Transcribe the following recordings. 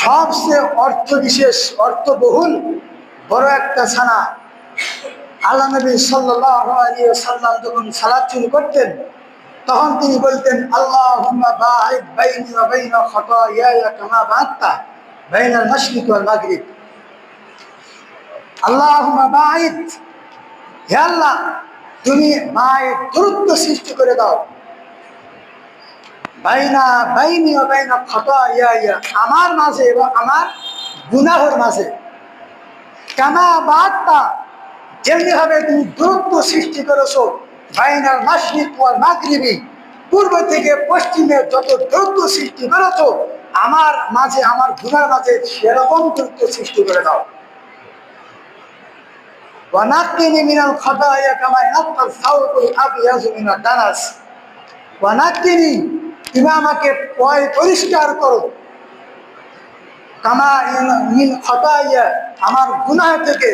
সবচেয়ে অর্থ বিশেষ অর্থবহুল বড় একটা ছানা। আল্লাহ নবী সাল্লাল্লাহু আলাইহি ওয়াসাল্লাম যখন সালাত শুরু করতেন তখন তিনি বলতেন, আল্লাহুম্মা বাঈদ বাইনি ওয়া বাইনা খাতায়ায়া কামা বা'আদতা বাইনাল মাশরিক ওয়াল মাগরিব। আল্লাহুম্মা বাঈদ, হে আল্লাহ তুমি দূরত্ব সৃষ্টি করে দাও, বাইনি ওয়া বাইনা খাতায়ায়া আমার মাঝে এবং আমার গুনাহের মাঝে, কামা বা'আদতা যেমনি ভাবে তুমি দূরত্ব সৃষ্টি করেছো বাইনাল মাশরিক ওয়াল মাগরিবি, পূর্ব থেকে পশ্চিমে যত দূরত্ব সৃষ্টি করেছো আমার মাঝে আমার গুনার মাঝে সেরকম দূরত্ব সৃষ্টি করে দাও। ওয়া নাক্কিনি মিনাল খাতায়া কামা ইয়ানকাল সাওবুল আবয়াজু মিনাদ দানাস। ওয়া নাক্কিনি, তুমি আমাকে পরিষ্কার করো, কামা মিন খাতায়া আমার গুনাহ থেকে,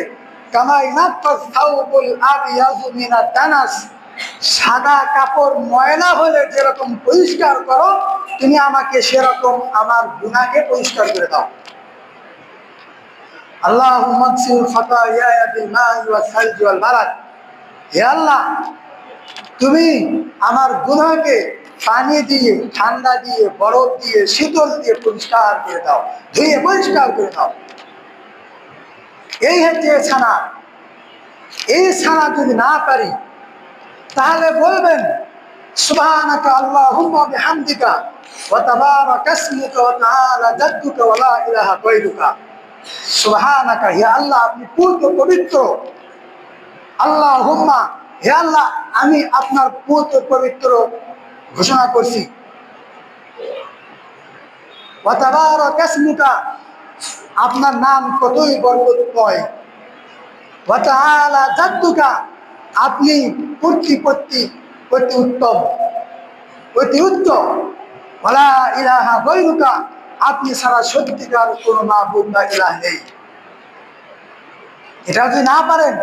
কামা ইয়ানকাল সাওবুল আবয়াজু মিনাদ দানাস, সাদা কাপড় ময়লা হলে যেরকম পরিষ্কার করো তুমি আমাকে সেরকম আমার গুনাহকে পরিষ্কার করে দাও। আল্লাহুম্মা আগসিল খাতায়ায়া বিল মা'i ওয়াস সালজি ওয়াল বারাদ, হে আল্লাহ তুমি আমার গুনাহকে পানি দিয়ে, ঠান্ডা দিয়ে, বরফ দিয়ে, শীতল দিয়ে পরিষ্কার করে দাও, ধুয়ে পরিষ্কার করে দাও। এই হচ্ছে ছানা। এই ছানা যদি না পারি তাহলে বলবেন সুবহানাকা আল্লাহুম্মা বিহামদিকা ওয়া তাবারাকা ইসমুকা ওয়া তাআলা জাদ্দুকা ওয়া লা ইলাহা গায়রুকা। সুবহানাকা, হে আল্লাহ আপনি পূর্ণ পবিত্র, আল্লাহুম্মা হে আল্লাহ আমি আপনার পূর্ণ পবিত্র ঘোষণা করছি, ওয়া তাবারাকা ইসমুকা আপনার নাম কতই বরকতময়, ওয়া তাআলা জাদ্দুকা আপনি অতি উত্তম, অতি উত্তম, ওয়ালা ইলাহা গায়রুকা আপনি ছাড়া সত্যিকার কোনো মাবুদ বা ইলাহ নেই। এটা যদি না পারেন,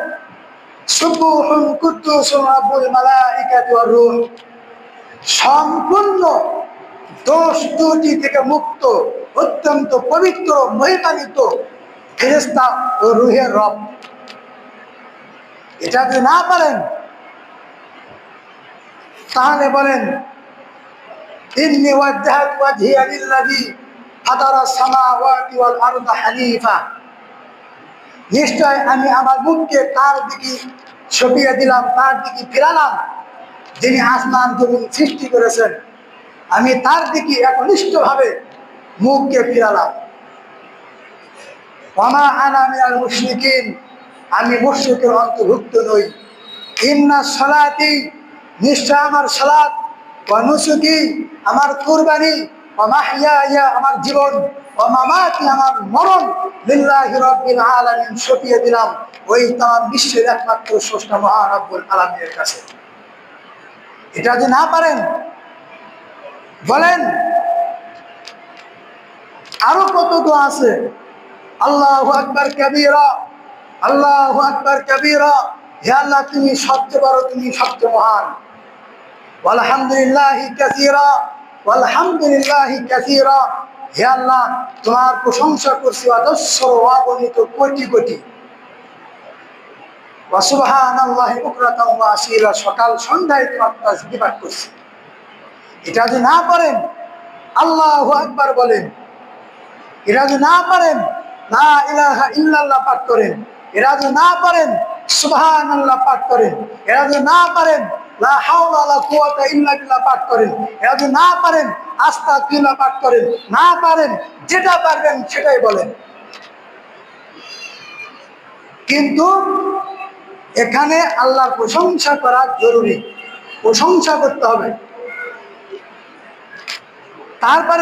সুবহুন কুদ্দুসুর রাব্বুল মালাইকাতি ওয়ার রূহ, সম্পূর্ণ দোষ ত্রুটি থেকে মুক্ত, অত্যন্ত পবিত্র মহিমান্বিত ফেরেশতা ও রূহের রব। এটা যদি না পারেন তাহলে বলেন ইন্নী ওয়াজ্জাহতু ওয়াজহিয়া লিল্লাযী ফাতারাস সামাওয়াতি ওয়াল আরদা হানিফা, নিশ্চয় আমি আমার মুখকে তার দিকে সপিয়ে দিলাম, তার দিকে ফিরালাম যিনি আসমান জমিন সৃষ্টি করেছেন, আমি তার দিকে একনিষ্ঠভাবে মুখকে ফিরালাম। ওয়া মা আনা মিনাল মুশরিকিন, আমি মুশরিকের অন্তর্ভুক্ত নই। ইন্না সালাতি, নিশ্চয় আমার সালাত, ওয়া নুসুকি আমার কুরবানি, ওয়া মাহইয়ায়া আমার জীবন, ওয়া মামাতি আমার মরণ, লিল্লাহি রাব্বিল আলামিন সপিয়ে দিলাম ওই তাম বিশ্বের একমাত্র স্রষ্টা মহান রব্বুল আলামিনের কাছে। এটা যদি না পারেন বলেন আরো কত দোয়া আছে। আল্লাহু আকবার কাবীরা, আল্লাহু আকবার কাবীরা, হে আল্লাহ তুমি সবচেয়ে বড়, তুমি সবচেয়ে মহান। আলহামদুলিল্লাহি কাসীরা, আলহামদুলিল্লাহি কাসীরা, হে আল্লাহ তোমার প্রশংসা করছি অজস্র অগণিত কোটি কোটি। ওয়া সুবহানাল্লাহি বুকরাতাও ওয়া আসীলা, সকাল সন্ধ্যায় তোমার তাসবিহ পাঠ করছি। এটা যদি না পারেন আল্লাহু আকবার বলেন। এটা যদি না পারেন লা ইলাহা ইল্লাল্লাহ পাঠ করেন। এরা যদি না পারেন সুবহানাল্লাহ পাঠ করেন। এরা যদি না পারেন লা হাওলা ওয়ালা কুওয়াতা ইল্লা বিল্লাহ পাঠ করেন। এরা যদি না পারেন আস্তাগফিরুল্লাহ পাঠ করেন। না পারেন যেটা পারবেন সেটাই বলেন। কিন্তু এখানে আল্লাহর প্রশংসা করা জরুরি, প্রশংসা করতে হবে। তারপরে